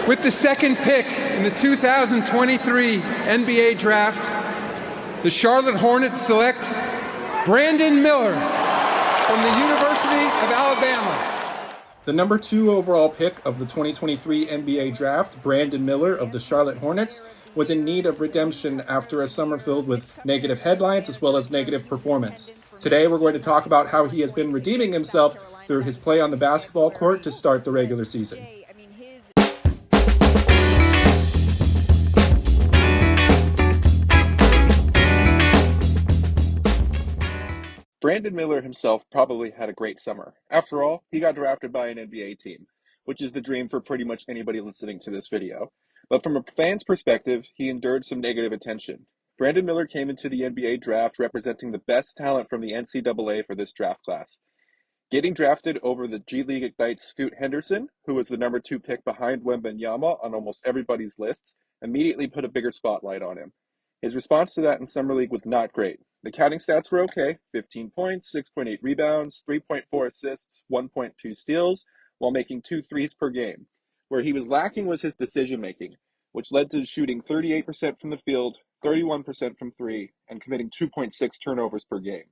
With the second pick in the 2023 NBA Draft, the Charlotte Hornets select Brandon Miller from the University of Alabama. The number 2 overall pick of the 2023 NBA Draft, Brandon Miller of the Charlotte Hornets, was in need of redemption after a summer filled with negative headlines as well as negative performance. Today we're going to talk about how he has been redeeming himself through his play on the basketball court to start the regular season. Brandon Miller himself probably had a great summer. After all, he got drafted by an NBA team, which is the dream for pretty much anybody listening to this video. But from a fan's perspective, he endured some negative attention. Brandon Miller came into the NBA draft representing the best talent from the NCAA for this draft class. Getting drafted over the G League Ignite's Scoot Henderson, who was the number 2 pick behind Wembanyama on almost everybody's lists, immediately put a bigger spotlight on him. His response to that in Summer League was not great. The counting stats were okay: 15 points, 6.8 rebounds, 3.4 assists, 1.2 steals, while making 2 threes per game. Where he was lacking was his decision-making, which led to shooting 38% from the field, 31% from 3, and committing 2.6 turnovers per game.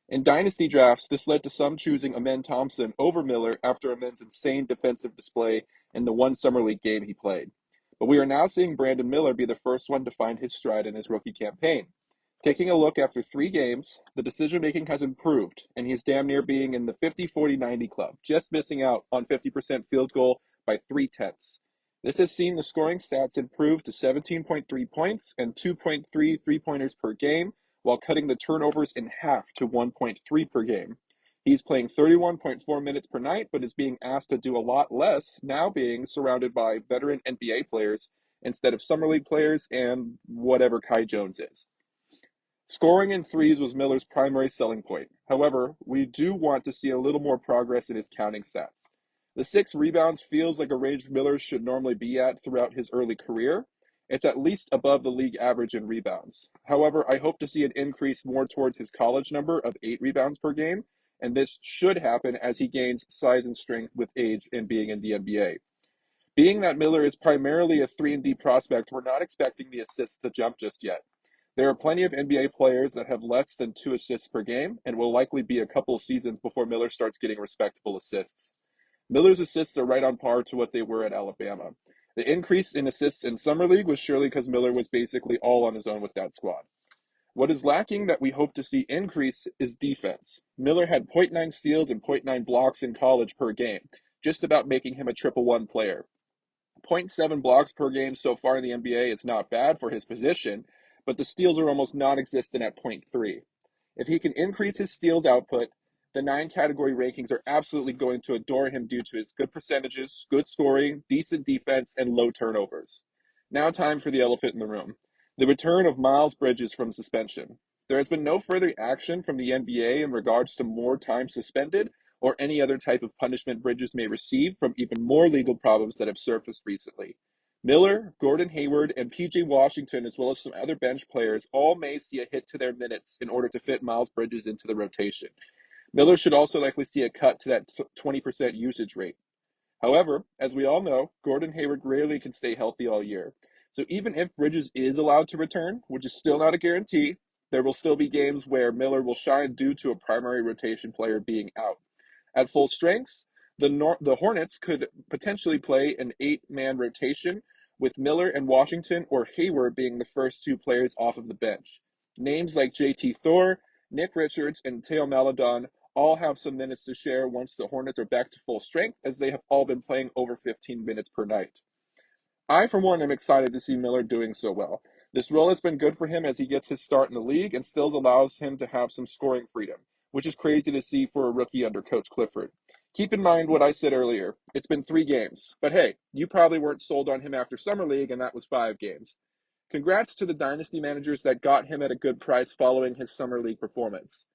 In dynasty drafts, this led to some choosing Amen Thompson over Miller after Amen's insane defensive display in the one Summer League game he played. But we are now seeing Brandon Miller be the first one to find his stride in his rookie campaign. Taking a look after 3 games, the decision-making has improved, and he's damn near being in the 50-40-90 club, just missing out on 50% field goal by 0.3. This has seen the scoring stats improve to 17.3 points and 2.3 three-pointers per game, while cutting the turnovers in half to 1.3 per game. He's playing 31.4 minutes per night, but is being asked to do a lot less, now being surrounded by veteran NBA players instead of Summer League players and whatever Kai Jones is. Scoring in threes was Miller's primary selling point. However, we do want to see a little more progress in his counting stats. The 6 rebounds feels like a range Miller should normally be at throughout his early career. It's at least above the league average in rebounds. However, I hope to see an increase more towards his college number of 8 rebounds per game, and this should happen as he gains size and strength with age and being in the NBA. Being that Miller is primarily a 3-and-D prospect, we're not expecting the assists to jump just yet. There are plenty of NBA players that have less than 2 assists per game, and will likely be a couple seasons before Miller starts getting respectable assists. Miller's assists are right on par to what they were at Alabama. The increase in assists in Summer League was surely because Miller was basically all on his own with that squad. What is lacking that we hope to see increase is defense. Miller had 0.9 steals and 0.9 blocks in college per game, just about making him a 1-1 player. 0.7 blocks per game so far in the NBA is not bad for his position, but the steals are almost non-existent at 0.3. If he can increase his steals output, the 9 category rankings are absolutely going to adore him due to his good percentages, good scoring, decent defense, and low turnovers. Now time for the elephant in the room: the return of Miles Bridges from suspension. There has been no further action from the NBA in regards to more time suspended or any other type of punishment Bridges may receive from even more legal problems that have surfaced recently. Miller, Gordon Hayward, and P.J. Washington, as well as some other bench players, all may see a hit to their minutes in order to fit Miles Bridges into the rotation. Miller should also likely see a cut to that 20% usage rate. However, as we all know, Gordon Hayward rarely can stay healthy all year. So even if Bridges is allowed to return, which is still not a guarantee, there will still be games where Miller will shine due to a primary rotation player being out. At full strengths, the Hornets could potentially play an 8-man rotation, with Miller and Washington or Hayward being the first 2 players off of the bench. Names like JT Thor, Nick Richards, and Theo Maledon all have some minutes to share once the Hornets are back to full strength, as they have all been playing over 15 minutes per night. I, for one, am excited to see Miller doing so well. This role has been good for him as he gets his start in the league and still allows him to have some scoring freedom, which is crazy to see for a rookie under Coach Clifford. Keep in mind what I said earlier. It's been 3 games, but hey, you probably weren't sold on him after Summer League, and that was 5 games. Congrats to the dynasty managers that got him at a good price following his Summer League performance.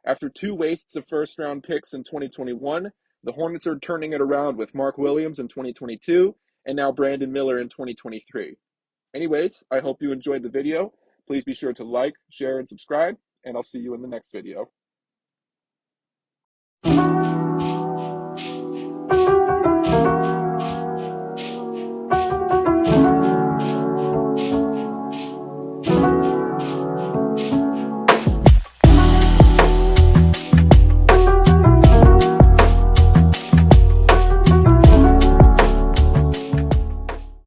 After 2 wastes of first-round picks in 2021, the Hornets are turning it around with Mark Williams in 2022 and now Brandon Miller in 2023. Anyways, I hope you enjoyed the video. Please be sure to like, share, and subscribe, and I'll see you in the next video.